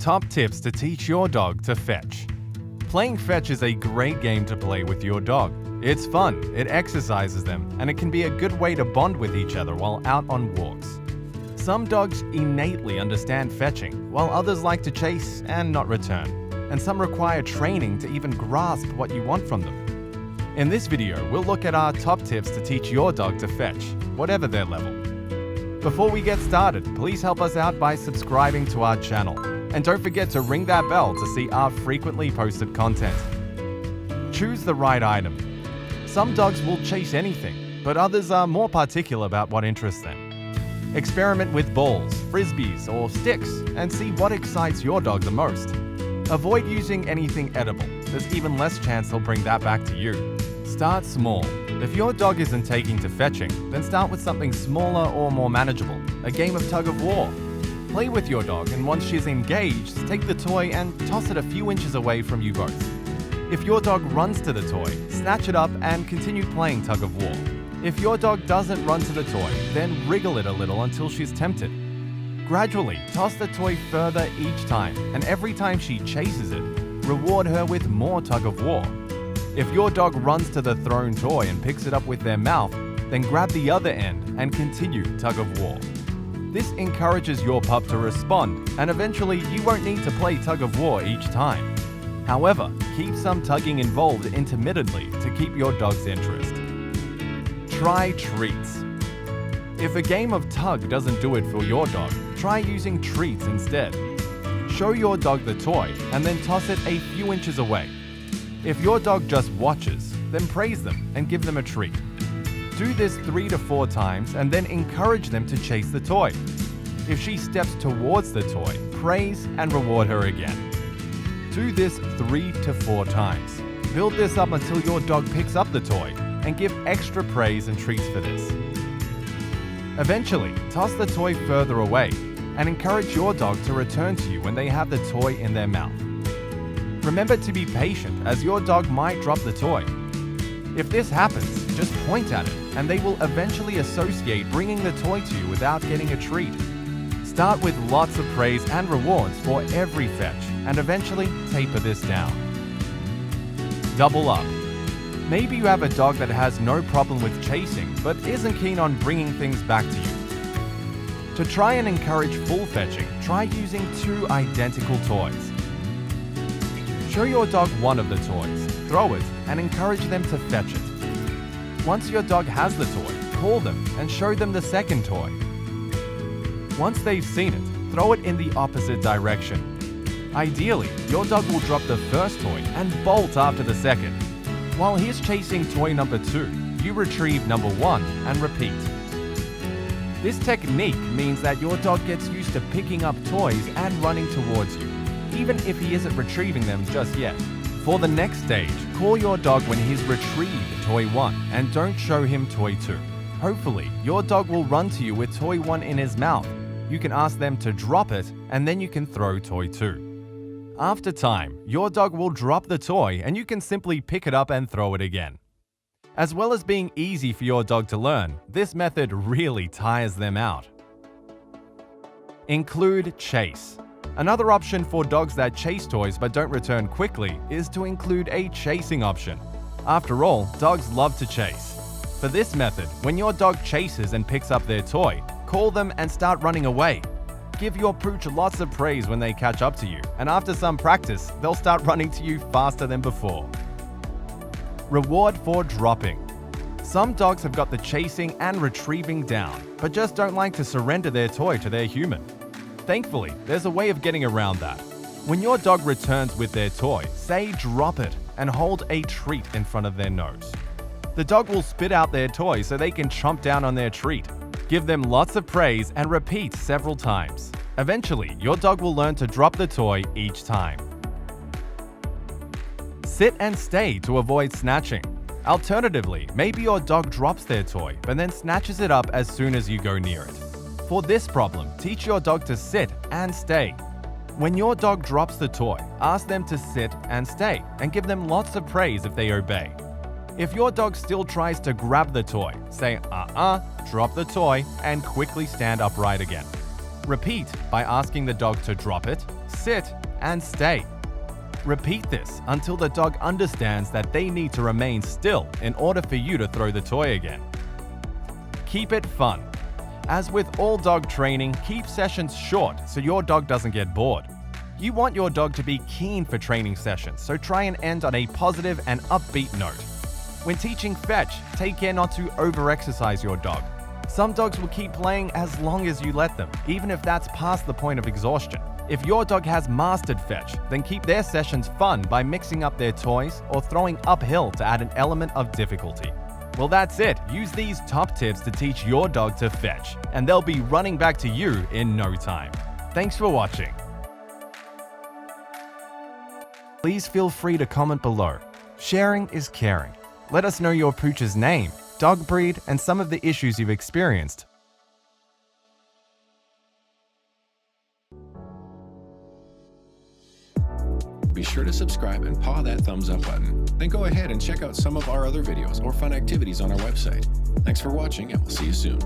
Top tips to teach your dog to fetch. Playing fetch is a great game to play with your dog. It's fun, it exercises them, and it can be a good way to bond with each other while out on walks. Some dogs innately understand fetching, while others like to chase and not return, and some require training to even grasp what you want from them. In this video, we'll look at our top tips to teach your dog to fetch, whatever their level. Before we get started, please help us out by subscribing to our channel. And don't forget to ring that bell to see our frequently posted content. Choose the right item. Some dogs will chase anything, but others are more particular about what interests them. Experiment with balls, frisbees, or sticks and see what excites your dog the most. Avoid using anything edible. There's even less chance he'll bring that back to you. Start small. If your dog isn't taking to fetching, then start with something smaller or more manageable, a game of tug of war. Play with your dog, and once she's engaged, take the toy and toss it a few inches away from you both. If your dog runs to the toy, snatch it up and continue playing tug of war. If your dog doesn't run to the toy, then wriggle it a little until she's tempted. Gradually, toss the toy further each time, and every time she chases it, reward her with more tug of war. If your dog runs to the thrown toy and picks it up with their mouth, then grab the other end and continue tug of war. This encourages your pup to respond, and eventually you won't need to play tug of war each time. However, keep some tugging involved intermittently to keep your dog's interest. Try treats. If a game of tug doesn't do it for your dog, try using treats instead. Show your dog the toy and then toss it a few inches away. If your dog just watches, then praise them and give them a treat. Do this 3 to 4 times and then encourage them to chase the toy. If she steps towards the toy, praise and reward her again. Do this 3 to 4 times. Build this up until your dog picks up the toy and give extra praise and treats for this. Eventually, toss the toy further away and encourage your dog to return to you when they have the toy in their mouth. Remember to be patient, as your dog might drop the toy. If this happens, just point at it and they will eventually associate bringing the toy to you without getting a treat. Start with lots of praise and rewards for every fetch and eventually taper this down. Double up. Maybe you have a dog that has no problem with chasing but isn't keen on bringing things back to you. To try and encourage full fetching, try using 2 identical toys. Show your dog one of the toys, throw it, and encourage them to fetch it. Once your dog has the toy, call them and show them the second toy. Once they've seen it, throw it in the opposite direction. Ideally, your dog will drop the first toy and bolt after the second. While he's chasing toy number 2, you retrieve number 1 and repeat. This technique means that your dog gets used to picking up toys and running towards you, even if he isn't retrieving them just yet. For the next stage, call your dog when he's retrieved toy 1 and don't show him toy 2. Hopefully, your dog will run to you with toy 1 in his mouth. You can ask them to drop it and then you can throw toy 2. After time, your dog will drop the toy and you can simply pick it up and throw it again. As well as being easy for your dog to learn, this method really tires them out. Include chase. Another option for dogs that chase toys but don't return quickly is to include a chasing option. After all, dogs love to chase. For this method, when your dog chases and picks up their toy, call them and start running away. Give your pooch lots of praise when they catch up to you, and after some practice, they'll start running to you faster than before. Reward for dropping. Some dogs have got the chasing and retrieving down, but just don't like to surrender their toy to their human. Thankfully, there's a way of getting around that. When your dog returns with their toy, say drop it and hold a treat in front of their nose. The dog will spit out their toy so they can chomp down on their treat. Give them lots of praise and repeat several times. Eventually, your dog will learn to drop the toy each time. Sit and stay to avoid snatching. Alternatively, maybe your dog drops their toy but then snatches it up as soon as you go near it. For this problem, teach your dog to sit and stay. When your dog drops the toy, ask them to sit and stay and give them lots of praise if they obey. If your dog still tries to grab the toy, say drop the toy, and quickly stand upright again. Repeat by asking the dog to drop it, sit, and stay. Repeat this until the dog understands that they need to remain still in order for you to throw the toy again. Keep it fun. As with all dog training, keep sessions short so your dog doesn't get bored. You want your dog to be keen for training sessions, so try and end on a positive and upbeat note. When teaching fetch, take care not to over-exercise your dog. Some dogs will keep playing as long as you let them, even if that's past the point of exhaustion. If your dog has mastered fetch, then keep their sessions fun by mixing up their toys or throwing uphill to add an element of difficulty. Well, that's it. Use these top tips to teach your dog to fetch, and they'll be running back to you in no time. Thanks for watching. Please feel free to comment below. Sharing is caring. Let us know your pooch's name, dog breed, and some of the issues you've experienced. Be sure to subscribe and paw that thumbs up button. Then go ahead and check out some of our other videos or fun activities on our website. Thanks for watching, and we'll see you soon.